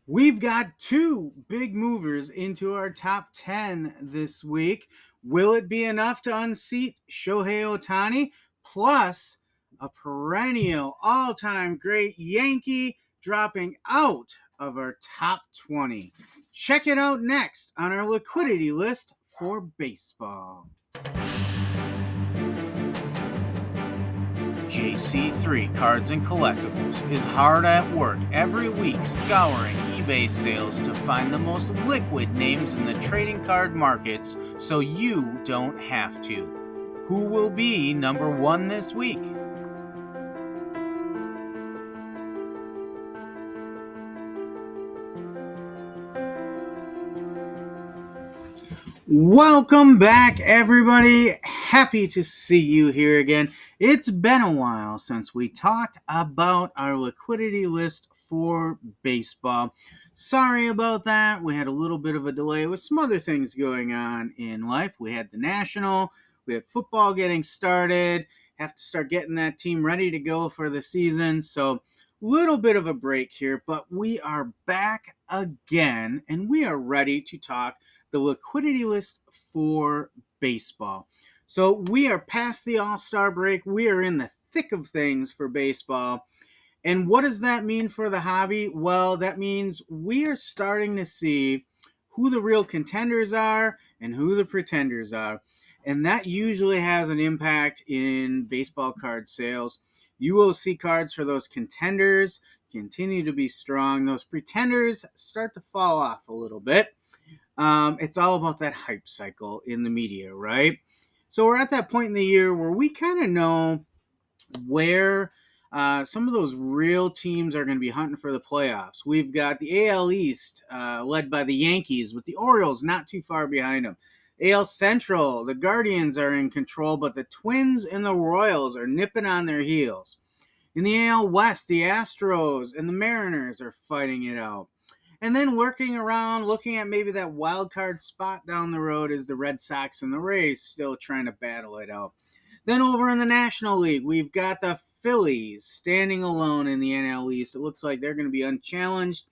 We've got two big movers into our top 10 this week. Will it be enough to unseat Shohei Ohtani? Plus, a perennial all time great Yankee dropping out of our top 20. Check it out next on our liquidity list for baseball. JC3 Cards and Collectibles is hard at work every week scouring eBay sales to find the most liquid names in the trading card markets so you don't have to. Who will be number one this week? Welcome back, everybody. Happy to see you here again. It's been a while since we talked about our liquidity list for baseball. Sorry about that. We had a little bit of a delay with some other things going on in life. We had the National, we had football getting started, have to start getting that team ready to go for the season. So, little bit of a break here, but we are back again and we are ready to talk the liquidity list for baseball. So we are past the All-Star break. We are in the thick of things for baseball. And what does that mean for the hobby? Well, that means we are starting to see who the real contenders are and who the pretenders are. And that usually has an impact in baseball card sales. You will see cards for those contenders continue to be strong. Those pretenders start to fall off a little bit. It's all about that hype cycle in the media, right? So we're at that point in the year where we kind of know where some of those real teams are going to be hunting for the playoffs. We've got the AL East led by the Yankees, with the Orioles not too far behind them. AL Central, the Guardians are in control, but the Twins and the Royals are nipping on their heels. In the AL West, the Astros and the Mariners are fighting it out. And then working around, looking at maybe that wild card spot down the road is the Red Sox and the Rays still trying to battle it out. Then over in the National League, we've got the Phillies standing alone in the NL East. It looks like they're going to be unchallenged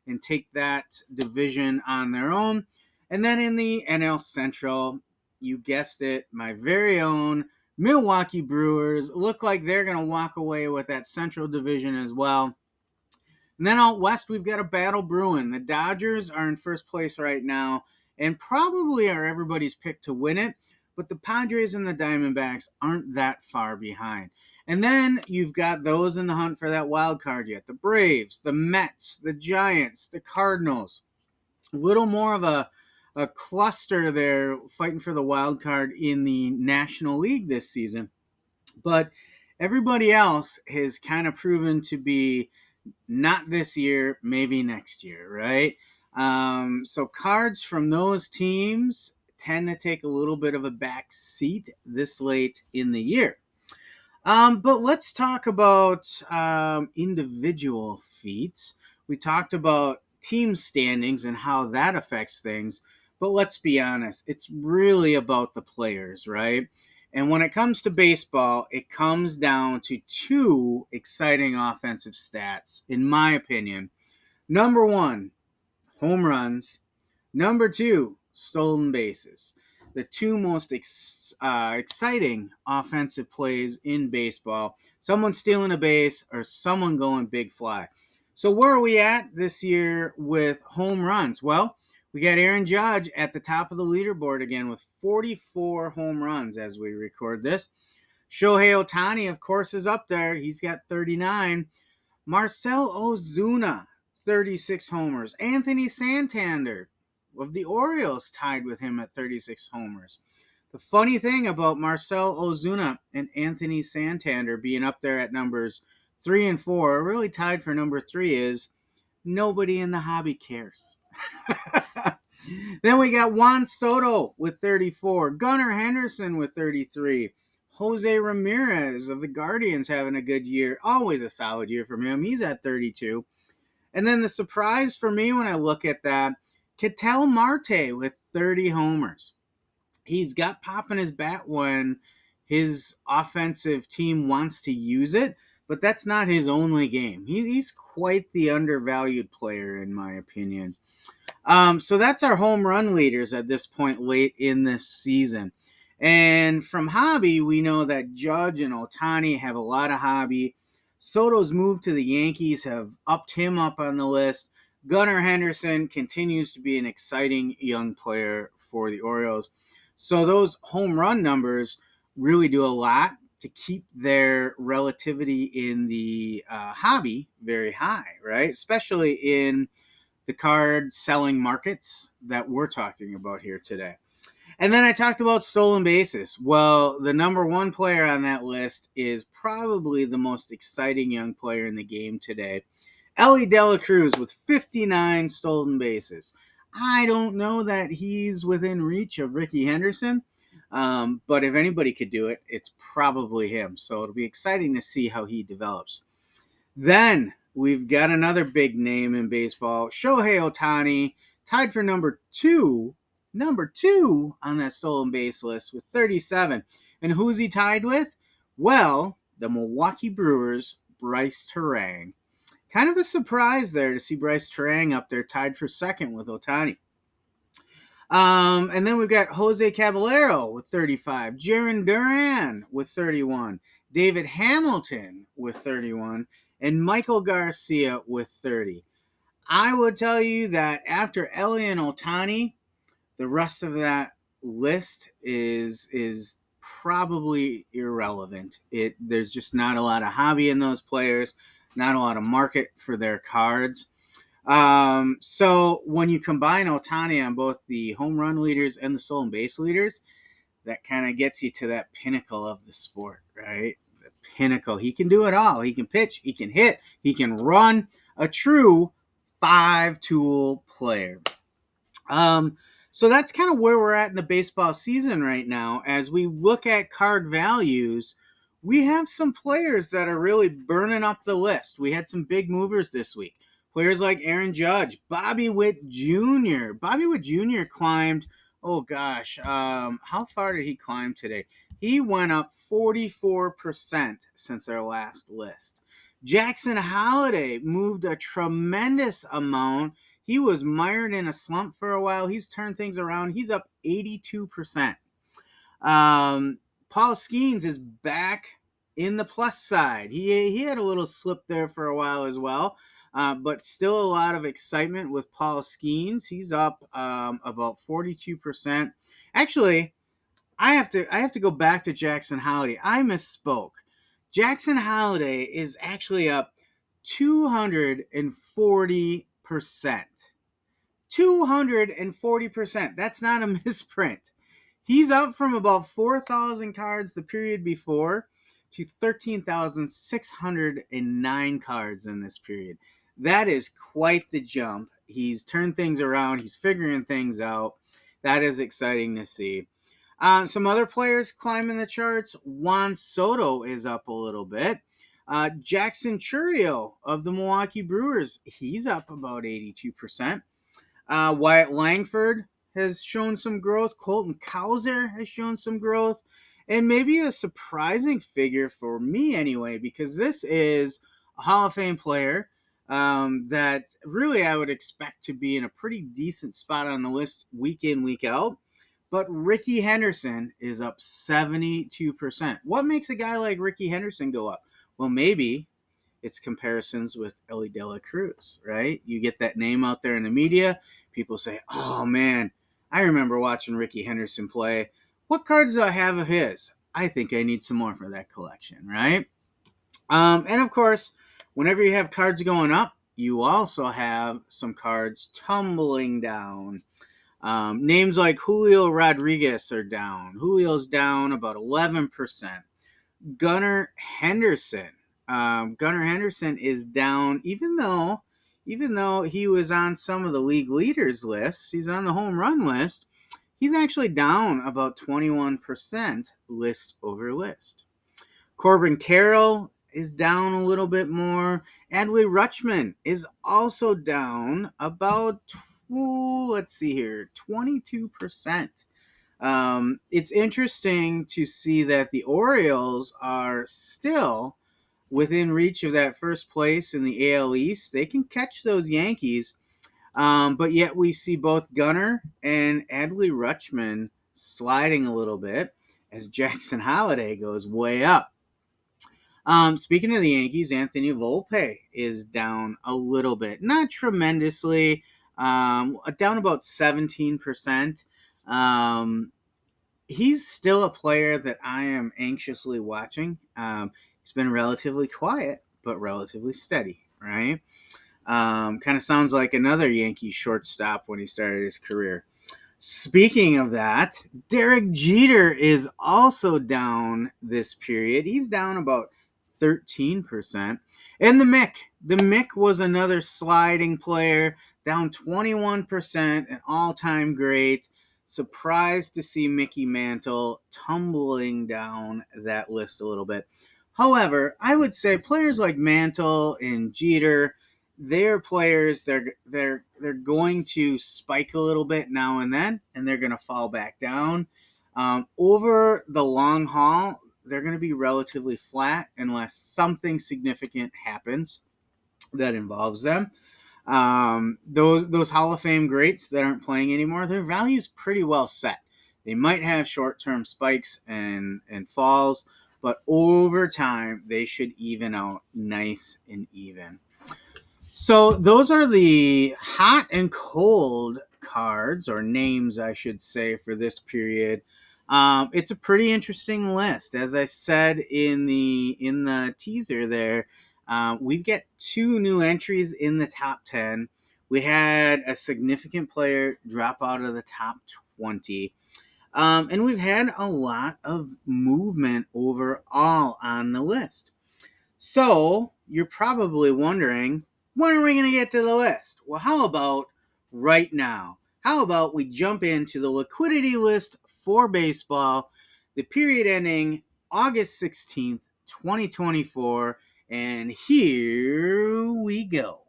and take that division on their own. And then in the NL Central, you guessed it, my very own Milwaukee Brewers look like they're going to walk away with that Central division as well. And then out west, we've got a battle brewing. The Dodgers are in first place right now and probably are everybody's pick to win it. But the Padres and the Diamondbacks aren't that far behind. And then you've got those in the hunt for that wild card yet. The Braves, the Mets, the Giants, the Cardinals. A little more of a cluster there fighting for the wild card in the National League this season. But everybody else has kind of proven to be not this year, maybe next year, right? So cards from those teams tend to take a little bit of a back seat this late in the year. But let's talk about individual feats. We talked about team standings and how that affects things. But let's be honest, it's really about the players, right? And when it comes to baseball, it comes down to two exciting offensive stats, in my opinion. Number one, home runs. Number two, stolen bases. The two most exciting offensive plays in baseball. Someone stealing a base or someone going big fly. So where are we at this year with home runs? Well, we got Aaron Judge at the top of the leaderboard again with 44 home runs as we record this. Shohei Ohtani, of course, is up there. He's got 39. Marcell Ozuna, 36 homers. Anthony Santander of the Orioles tied with him at 36 homers. The funny thing about Marcell Ozuna and Anthony Santander being up there at numbers 3 and 4, really tied for number 3, is nobody in the hobby cares. Then we got Juan Soto with 34, Gunnar Henderson with 33, Jose Ramirez of the Guardians having a good year, always a solid year from him. He's at 32. And then the surprise for me when I look at that, Ketel Marte with 30 homers. He's got pop in his bat when his offensive team wants to use it, but that's not his only game. He's quite the undervalued player, in my opinion. So that's our home run leaders at this point late in this season. And from hobby, we know that Judge and Otani have a lot of hobby. Soto's move to the Yankees have upped him up on the list. Gunnar Henderson continues to be an exciting young player for the Orioles. So those home run numbers really do a lot to keep their relativity in the hobby very high, right? Especially in the card selling markets that we're talking about here today. And then I talked about stolen bases. Well, the number one player on that list is probably the most exciting young player in the game today. Ellie De La Cruz with 59 stolen bases. I don't know that he's within reach of Ricky Henderson, but if anybody could do it, it's probably him. So it'll be exciting to see how he develops. Then we've got another big name in baseball, Shohei Otani, tied for number two on that stolen base list with 37. And who's he tied with? Well, the Milwaukee Brewers' Bryce Terang. Kind of a surprise there to see Bryce Terang up there tied for second with Otani. And then we've got Jose Caballero with 35, Jaron Duran with 31, David Hamilton with 31, and Michael Garcia with 30. I would tell you that after Ellie and Otani, the rest of that list is probably irrelevant. There's just not a lot of hobby in those players, not a lot of market for their cards. So when you combine Otani on both the home run leaders and the stolen base leaders, that kind of gets you to that pinnacle of the sport, right? The pinnacle. He can do it all. He can pitch, he can hit, he can run. A true five-tool player. So that's kind of where we're at in the baseball season right now. As we look at card values, we have some players that are really burning up the list. We had some big movers this week. Players like Aaron Judge, Bobby Witt Jr. Bobby Witt Jr. climbed, oh gosh, how far did he climb today? He went up 44% since our last list. Jackson Holliday moved a tremendous amount. He was mired in a slump for a while. He's turned things around. He's up 82%. Paul Skeens is back in the plus side. He had a little slip there for a while as well, but still a lot of excitement with Paul Skeens. He's up about 42%. Actually, I have to go back to Jackson Holliday. I misspoke. Jackson Holliday is actually up 240%. 240%. That's not a misprint. He's up from about 4,000 cards the period before to 13,609 cards in this period. That is quite the jump. He's turned things around. He's figuring things out. That is exciting to see. Some other players climbing the charts. Juan Soto is up a little bit. Jackson Chourio of the Milwaukee Brewers, he's up about 82%. Wyatt Langford has shown some growth. Colton Cowser has shown some growth. And maybe a surprising figure for me anyway, because this is a Hall of Fame player that really I would expect to be in a pretty decent spot on the list week in, week out. But Ricky Henderson is up 72%. What makes a guy like Ricky Henderson go up? Well, maybe it's comparisons with Ellie De La Cruz, right? You get that name out there in the media. People say, oh, man, I remember watching Ricky Henderson play. What cards do I have of his? I think I need some more for that collection, right? And, of course, whenever you have cards going up, you also have some cards tumbling down. Names like Julio Rodriguez are down. Julio's down about 11%. Gunnar Henderson. Gunnar Henderson is down, even though he was on some of the league leaders lists. He's on the home run list. He's actually down about 21% list over list. Corbin Carroll is down a little bit more. Adley Rutschman is also down about 22%. It's interesting to see that the Orioles are still within reach of that first place in the AL East. They can catch those Yankees. But yet we see both Gunnar and Adley Rutschman sliding a little bit as Jackson Holiday goes way up. Speaking of the Yankees, Anthony Volpe is down a little bit, not tremendously, down about 17%. He's still a player that I am anxiously watching. He's been relatively quiet, but relatively steady, right? Kind of sounds like another Yankee shortstop when he started his career. Speaking of that, Derek Jeter is also down this period. He's down about 13%. And the Mick was another sliding player, down 21%, an all-time great. Surprised to see Mickey Mantle tumbling down that list a little bit. However, I would say players like Mantle and Jeter, they're players, they're going to spike a little bit now and then, and they're going to fall back down. Over the long haul, they're going to be relatively flat unless something significant happens that involves them. Those Hall of Fame greats that aren't playing anymore, their value's pretty well set. They might have short-term spikes and falls, but over time they should even out nice and even. So those are the hot and cold cards, or names, I should say, for this period. It's a pretty interesting list, as I said in the teaser there. We've got 2 new entries in the top 10. We had a significant player drop out of the top 20. And we've had a lot of movement overall on the list. So you're probably wondering, when are we going to get to the list? Well, how about right now? How about we jump into the liquidity list for baseball, the period ending August 16th, 2024, and here we go.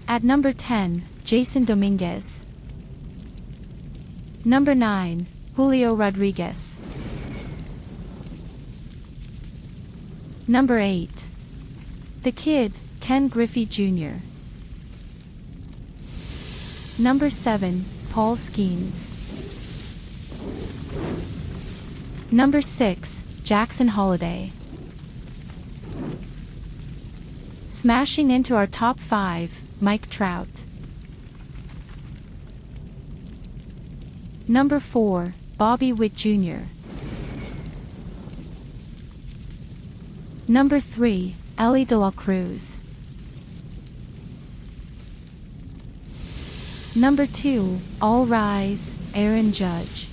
At number 10, Jason Dominguez. Number 9, Julio Rodriguez. Number 8, The Kid, Ken Griffey Jr. Number 7, Paul Skeens. Number 6, Jackson Holiday. Smashing into our top 5, Mike Trout. Number 4, Bobby Witt Jr. Number 3, Ellie De La Cruz. Number 2, All Rise, Aaron Judge.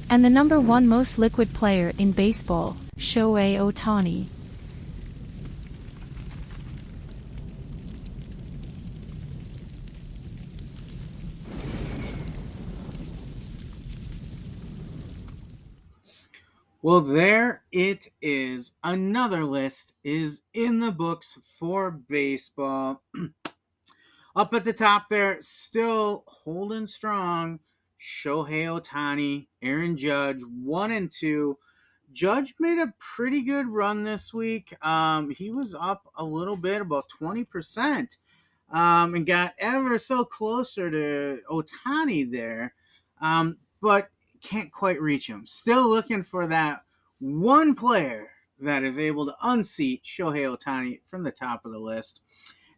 And the number 1 most liquid player in baseball, Shohei Ohtani. Well, there it is. Another list is in the books for baseball. Up at the top there, still holding strong, Shohei Ohtani, Aaron Judge, 1 and 2. Judge made a pretty good run this week. He was up a little bit, about 20%, and got ever so closer to Ohtani there, but can't quite reach him. Still looking for that one player that is able to unseat Shohei Ohtani from the top of the list.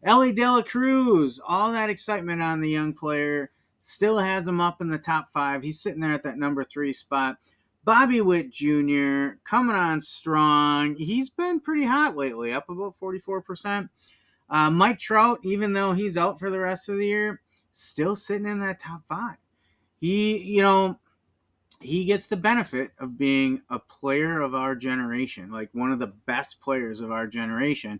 Ellie De La Cruz, all that excitement on the young player, still has him up in the top 5. He's sitting there at that number 3 spot. Bobby Witt Jr. coming on strong. He's been pretty hot lately, up about 44%. Mike Trout, even though he's out for the rest of the year, still sitting in that top 5. He gets the benefit of being a player of our generation, like one of the best players of our generation.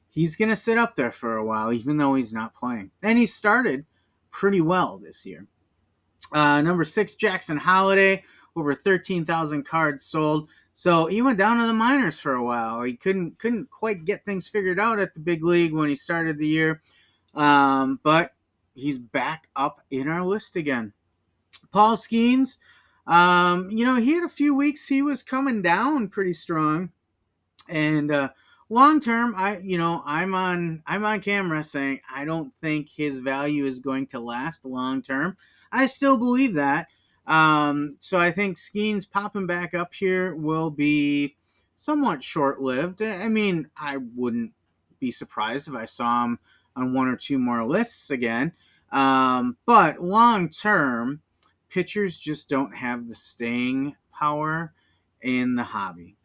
He's going to sit up there for a while, even though he's not playing. And he started pretty well this year. Number 6, Jackson Holiday, over 13,000 cards sold. So he went down to the minors for a while. He couldn't quite get things figured out at the big league when he started the year, but he's back up in our list again. Paul Skeens, he had a few weeks he was coming down pretty strong, and long term, I'm on camera saying I don't think his value is going to last long term. I still believe that. So I think Skeens popping back up here will be somewhat short lived. I mean, I wouldn't be surprised if I saw him on one or two more lists again. But long term, pitchers just don't have the staying power in the hobby.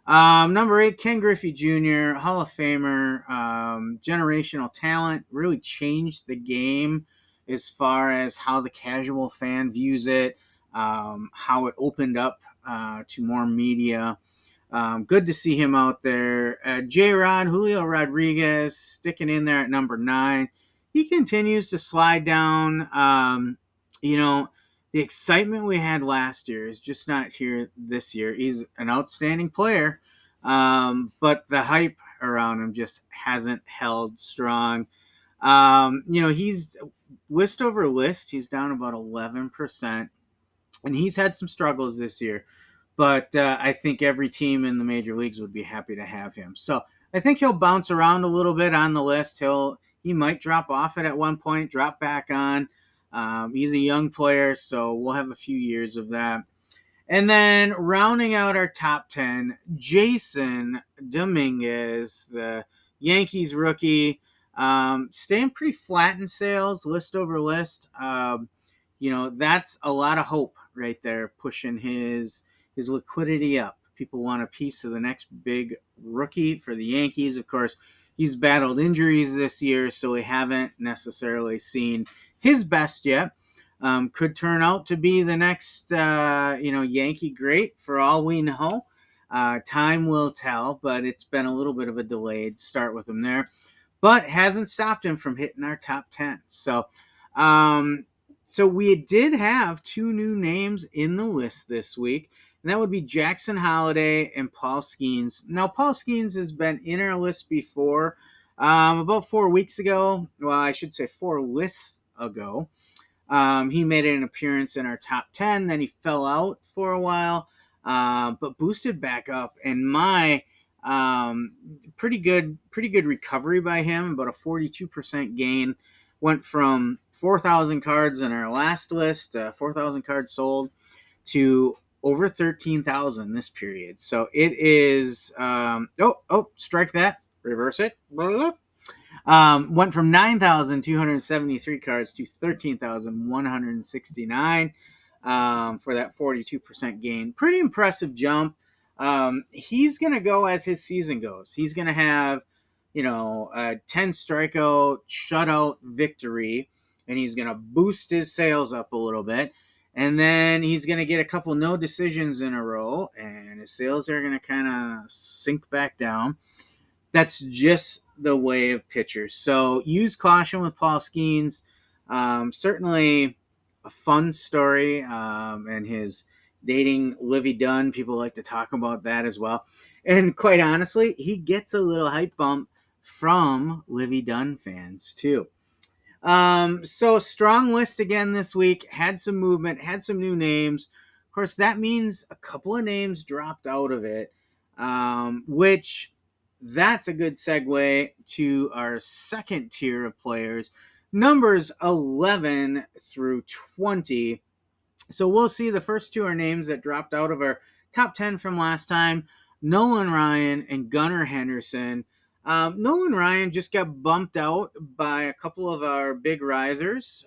Number 8, Ken Griffey Jr., Hall of Famer, generational talent, really changed the game as far as how the casual fan views it, how it opened up to more media. Good to see him out there. J Rod, Julio Rodriguez, sticking in there at number 9. He continues to slide down. You know, the excitement we had last year is just not here this year. He's an outstanding player, but the hype around him just hasn't held strong. He's list over list, he's down about 11%, and he's had some struggles this year. But I think every team in the major leagues would be happy to have him. So I think he'll bounce around a little bit on the list. He might drop off it at one point, drop back on. He's a young player, so we'll have a few years of that. And then rounding out our top 10, Jason Dominguez, the Yankees rookie, staying pretty flat in sales, list over list. That's a lot of hope right there, pushing his liquidity up. People want a piece of the next big rookie for the Yankees. Of course, he's battled injuries this year, so we haven't necessarily seen his best yet. Could turn out to be the next, Yankee great for all we know. Time will tell, but it's been a little bit of a delayed start with him there, but hasn't stopped him from hitting our top 10. So we did have two new names in the list this week, and that would be Jackson Holliday and Paul Skeens. Now, Paul Skeens has been in our list before, about 4 weeks ago. Well, I should say 4 lists ago. He made an appearance in our top 10, then he fell out for a while, but boosted back up. And my pretty good recovery by him, about a 42% gain. Went from 4,000 cards in our last list, 4,000 cards sold, to over 13,000 this period. So it is, strike that, reverse it. Went from 9,273 cards to 13,169 for that 42% gain. Pretty impressive jump. He's going to go as his season goes. He's going to have, a 10 strikeout shutout victory, and he's going to boost his sales up a little bit. And then he's going to get a couple no decisions in a row, and his sales are going to kind of sink back down. That's just the way of pitchers. So use caution with Paul Skeens. Certainly a fun story, and his dating Livy Dunn. People like to talk about that as well. And quite honestly, he gets a little hype bump from Livy Dunn fans too. So strong list again this week. Had some movement, had some new names. Of course, that means a couple of names dropped out of it, which that's a good segue to our second tier of players, numbers 11 through 20. So we'll see. The first two are names that dropped out of our top 10 from last time: Nolan Ryan and Gunnar Henderson. Nolan Ryan just got bumped out by a couple of our big risers,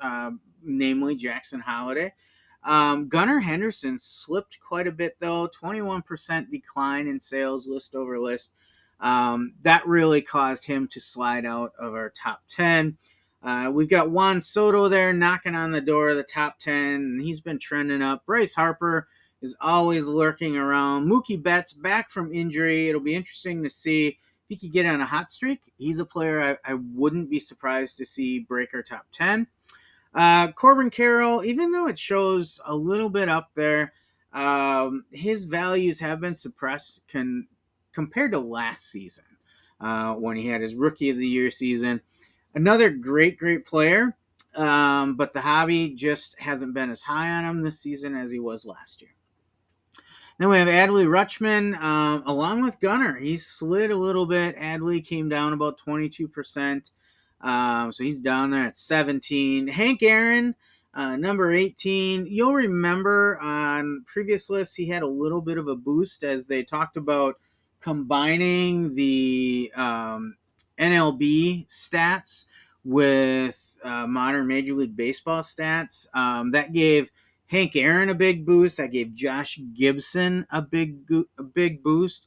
namely Jackson Holliday. Gunnar Henderson slipped quite a bit, though. 21% decline in sales, list over list. That really caused him to slide out of our top 10. We've got Juan Soto there knocking on the door of the top 10, and he's been trending up. Bryce Harper is always lurking around. Mookie Betts back from injury. It'll be interesting to see if he could get on a hot streak. He's a player I wouldn't be surprised to see break our top 10. Corbin Carroll, even though it shows a little bit up there, his values have been suppressed compared to last season when he had his Rookie of the Year season. Another great player, but the hobby just hasn't been as high on him this season as he was last year. Then we have Adley Rutschman along with Gunner. He slid a little bit. Adley came down about 22%. So he's down there at 17. Hank Aaron, number 18. You'll remember on previous lists, he had a little bit of a boost as they talked about combining the NLB stats with modern Major League Baseball stats. That gave Hank Aaron a big boost. That gave Josh Gibson a big boost.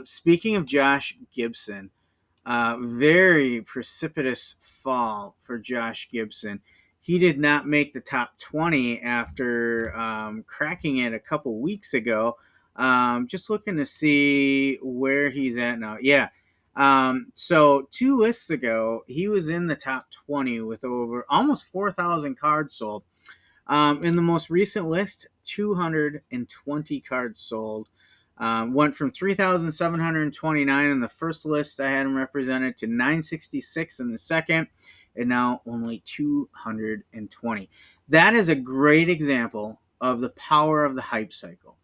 Speaking of Josh Gibson, very precipitous fall for Josh Gibson. He did not make the top 20 after cracking it a couple weeks ago. Just looking to see where he's at now. Yeah. So 2 lists ago, he was in the top 20 with over almost 4,000 cards sold. In the most recent list, 220 cards sold. Went from 3,729 in the first list I had him represented to 966 in the second, and now only 220. That is a great example of the power of the hype cycle.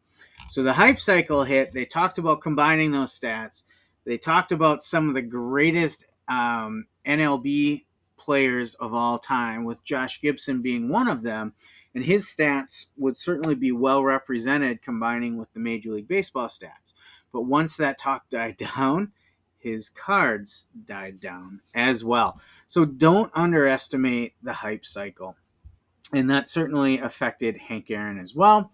So the hype cycle hit. They talked about combining those stats. They talked about some of the greatest NLB players of all time, with Josh Gibson being one of them. And his stats would certainly be well represented combining with the Major League Baseball stats. But once that talk died down, his cards died down as well. So don't underestimate the hype cycle. And that certainly affected Hank Aaron as well.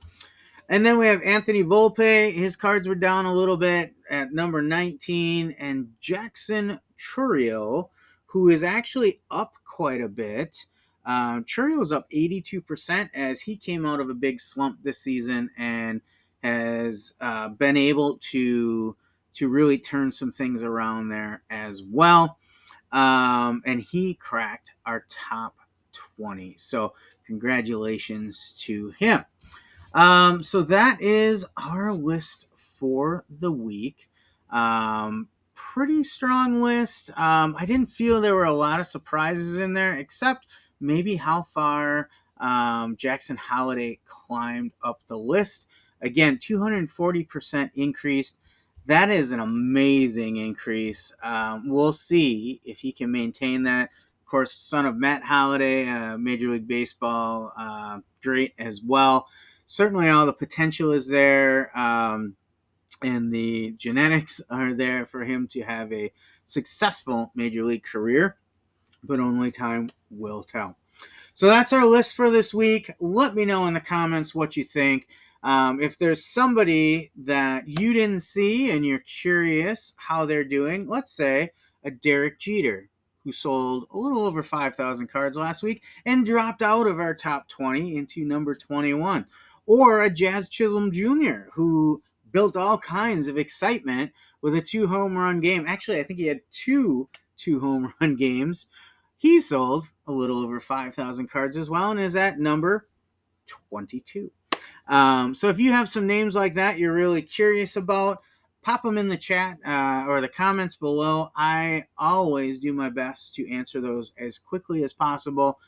And then we have Anthony Volpe. His cards were down a little bit at number 19. And Jackson Chourio, who is actually up quite a bit. Churio's up 82% as he came out of a big slump this season and has been able to really turn some things around there as well. And he cracked our top 20. So congratulations to him. So that is our list for the week. Pretty strong list. I didn't feel there were a lot of surprises in there, except maybe how far Jackson Holliday climbed up the list. Again, 240% increase. That is an amazing increase. We'll see if he can maintain that. Of course, son of Matt Holliday, Major League Baseball, great as well. Certainly all the potential is there, and the genetics are there for him to have a successful Major League career, but only time will tell. So that's our list for this week. Let me know in the comments what you think. If there's somebody that you didn't see and you're curious how they're doing, let's say a Derek Jeter, who sold a little over 5,000 cards last week and dropped out of our top 20 into number 21. Or a Jazz Chisholm Jr., who built all kinds of excitement with a 2-home run game. Actually, I think he had two 2-home run games. He sold a little over 5,000 cards as well and is at number 22. So if you have some names like that you're really curious about, pop them in the chat or the comments below. I always do my best to answer those as quickly as possible.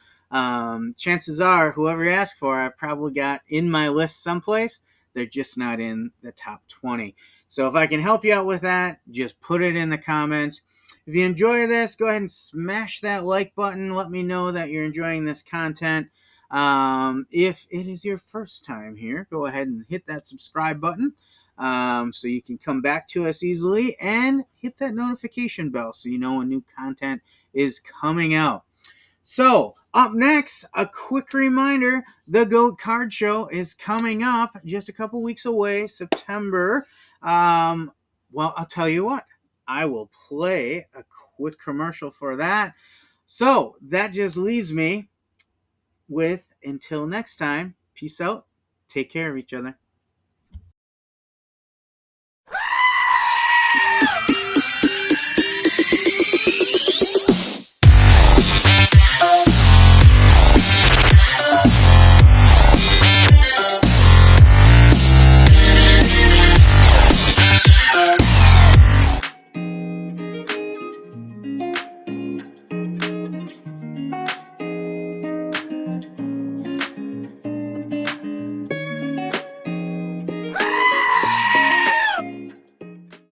Chances are, whoever you ask for, I've probably got in my list someplace. They're just not in the top 20. So if I can help you out with that, just put it in the comments. If you enjoy this, go ahead and smash that like button. Let me know that you're enjoying this content. If it is your first time here, go ahead and hit that subscribe button so you can come back to us easily, and hit that notification bell so you know when new content is coming out. So up next, a quick reminder, the GOAT Card Show is coming up just a couple weeks away, September. Well, I'll tell you what, I will play a quick commercial for that. So that just leaves me with, until next time, peace out, take care of each other.